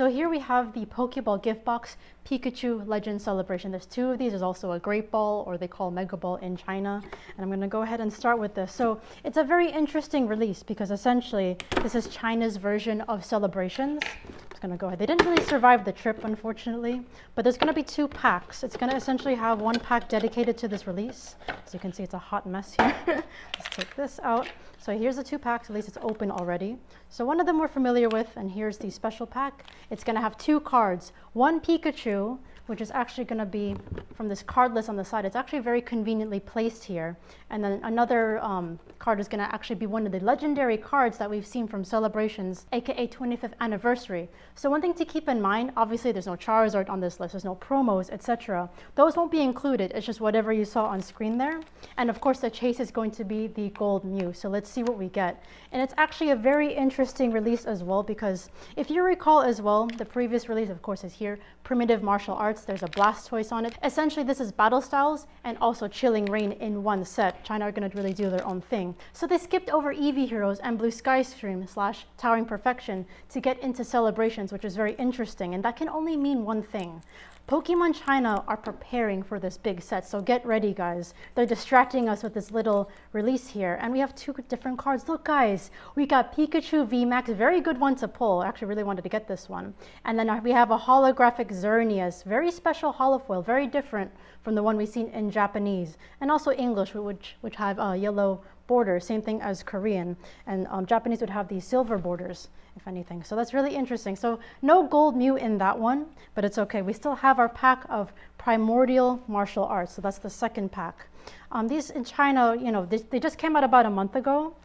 So here we have the Pokeball gift box Pikachu Legend Celebration. There's two of these. There's also a Great Ball, or they call Mega Ball in China. And I'm going to go ahead and start with this. So it's a very interesting release because essentially this is China's version of Celebrations. I'm just going to go ahead. They didn't really survive the trip, unfortunately, but there's going to be two packs. It's going to essentially have one pack dedicated to this release. As you can see, it's a hot mess here. Let's take this out. So here's the two packs, at least it's open already. So one of them we're familiar with, and here's the special pack. It's going to have two cards, one Pikachu, which is actually going to be from this card list on the side. It's actually very conveniently placed here. And then another card is going to actually be one of the legendary cards that we've seen from Celebrations, aka 25th anniversary. So one thing to keep in mind, obviously there's no Charizard on this list, there's no promos, etc. Those won't be included, it's just whatever you saw on screen there. And of course the chase is going to be the Gold Mew. So let's see what we get. And it's actually a very interesting release as well, because if you recall as well, the previous release of course is here, Primitive Martial Arts. There's a Blastoise on it. Essentially this is Battle Styles and also Chilling Reign in one set. China are going to really do their own thing. So they skipped over Eevee Heroes and Blue Sky Stream / Towering Perfection to get into Celebrations, which is very interesting, and that can only mean one thing. Pokemon China are preparing for this big set, so get ready guys. They're distracting us with this little release here, and we have two different cards. Look guys, we got Pikachu VMAX, very good one to pull. I actually really wanted to get this one. And then we have a holographic Xerneas, very special holofoil, very different from the one we've seen in Japanese, and also English, which have yellow borders, same thing as Korean, and Japanese would have these silver borders, if anything. So that's really interesting. So no Gold Mew in that one, but it's okay. We still have our pack of Primordial Martial Arts, so that's the second pack. These in China, you know, they just came out about a month ago,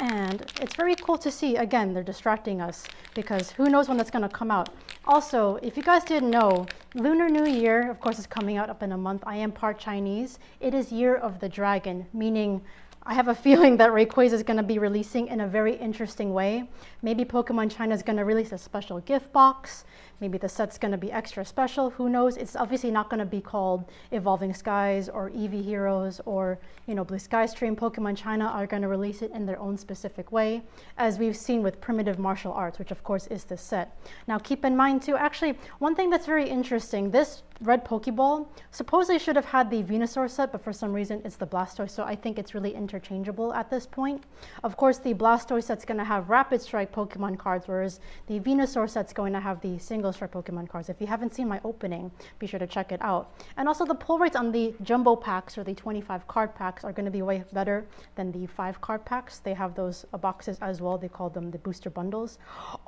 and it's very cool to see. Again, they're distracting us because who knows when that's going to come out. Also, if you guys didn't know, Lunar New Year, of course, is coming out up in a month. I am part Chinese. It is Year of the Dragon, meaning I have a feeling that Rayquaza is going to be releasing in a very interesting way. Maybe Pokemon China is going to release a special gift box. Maybe the set's going to be extra special. Who knows? It's obviously not going to be called Evolving Skies or Eevee Heroes or, you know, Blue Sky Stream. Pokemon China are going to release it in their own specific way, as we've seen with Primitive Martial Arts, which of course is this set. Now keep in mind too, actually, one thing that's very interesting, this red Pokeball supposedly should have had the Venusaur set, but for some reason it's the Blastoise, so I think it's really interchangeable at this point. Of course, the Blastoise set's going to have Rapid Strike Pokemon cards, whereas the Venusaur set's going to have the Single Strike Pokemon cards. If you haven't seen my opening, be sure to check it out. And also the pull rates on the jumbo packs or the 25 card packs are going to be way better than the 5 card packs. They have those boxes as well. They call them the booster bundles.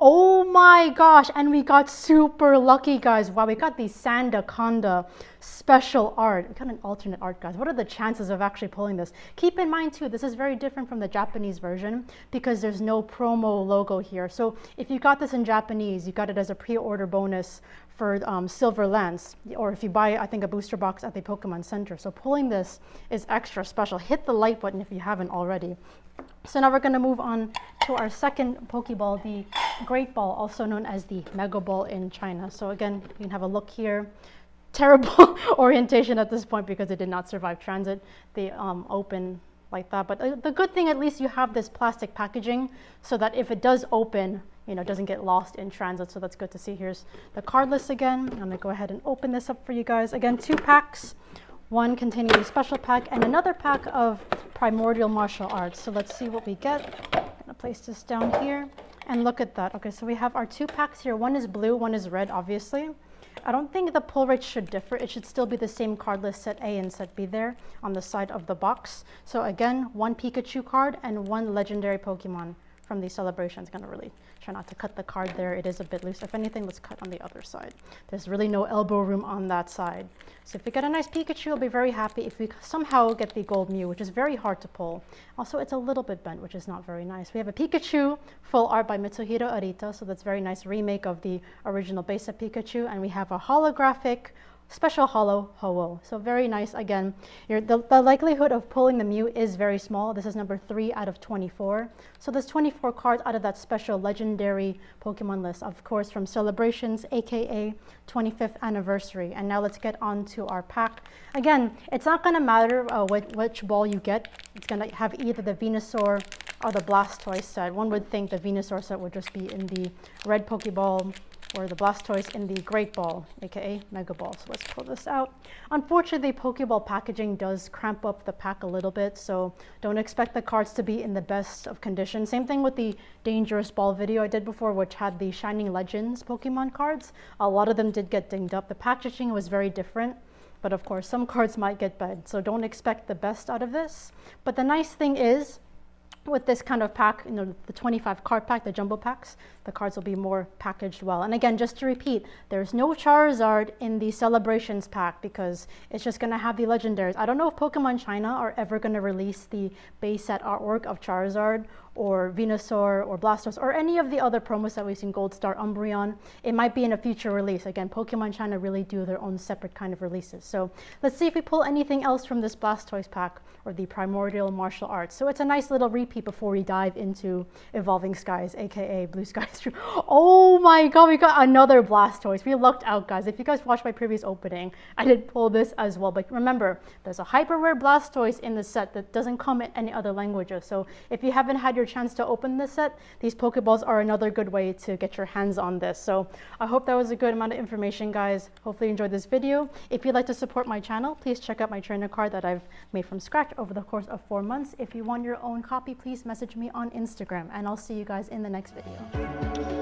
Oh my gosh, and we got super lucky guys. Wow, we got the Sandaconda special art. We got an alternate art guys. What are the chances of actually pulling this? Keep in mind too, this is very different from the Japanese version because there's no promo logo here. So if you got this in Japanese, you got it as a pre-order bonus for Silver Lance, or if you buy, I think, a booster box at the Pokemon Center. So pulling this is extra special. Hit the like button if you haven't already. So now we're going to move on to our second Pokeball, the Great Ball, also known as the Mega Ball in China. So again, you can have a look here. Terrible orientation at this point because it did not survive transit. They open like that, but the good thing, at least you have this plastic packaging so that if it does open, you know, it doesn't get lost in transit. So that's good to see. Here's the card list again. I'm gonna go ahead and open this up for you guys. Again, 2 packs, one containing a special pack and another pack of Primordial Martial Arts. So let's see what we get. I'm gonna place this down here and look at that. Okay, so we have our 2 packs here. One is blue, one is red, obviously. I don't think the pull rates should differ. It should still be the same card list, set A and set B there on the side of the box. So again, 1 Pikachu card and 1 legendary Pokemon from the Celebrations. Gonna really try not to cut the card there. It is a bit loose. If anything, let's cut on the other side. There's really no elbow room on that side. So if we get a nice Pikachu, I'll be very happy. If we somehow get the Gold Mew, which is very hard to pull. Also, it's a little bit bent, which is not very nice. We have a Pikachu full art by Mitsuhiro Arita, so that's very nice remake of the original base of Pikachu. And we have a holographic special holo Ho-Oh. So very nice. Again, the likelihood of pulling the Mew is very small. This is number 3 out of 24. So there's 24 cards out of that special legendary Pokemon list, of course, from Celebrations, aka 25th anniversary. And now let's get on to our pack. Again, it's not going to matter which ball you get. It's going to have either the Venusaur or the Blastoise set. One would think the Venusaur set would just be in the red Pokeball or the Blastoise in the Great Ball, aka Mega Ball. So let's pull this out. Unfortunately, Pokeball packaging does cramp up the pack a little bit, so don't expect the cards to be in the best of condition. Same thing with the Dangerous Ball video I did before, which had the Shining Legends Pokemon cards. A lot of them did get dinged up. The packaging was very different, but of course some cards might get bad, so don't expect the best out of this. But the nice thing is, with this kind of pack, you know, the 25 card pack, the jumbo packs, the cards will be more packaged well. And again, just to repeat, there's no Charizard in the Celebrations pack because it's just going to have the legendaries. I don't know if Pokemon China are ever going to release the base set artwork of Charizard or Venusaur or Blastoise or any of the other promos that we've seen, Gold Star, Umbreon. It might be in a future release. Again, Pokemon China really do their own separate kind of releases. So let's see if we pull anything else from this Blastoise pack or the Primordial Martial Arts. So it's a nice little repeat before we dive into Evolving Skies, aka Blue Skies. Oh my god, we got another Blastoise. We lucked out, guys. If you guys watched my previous opening, I did pull this as well. But remember, there's a hyper rare Blastoise in the set that doesn't come in any other languages. So if you haven't had your chance to open this set, these Pokeballs are another good way to get your hands on this. So I hope that was a good amount of information, guys. Hopefully you enjoyed this video. If you'd like to support my channel, please check out my trainer card that I've made from scratch over the course of 4 months. If you want your own copy, please message me on Instagram, and I'll see you guys in the next video.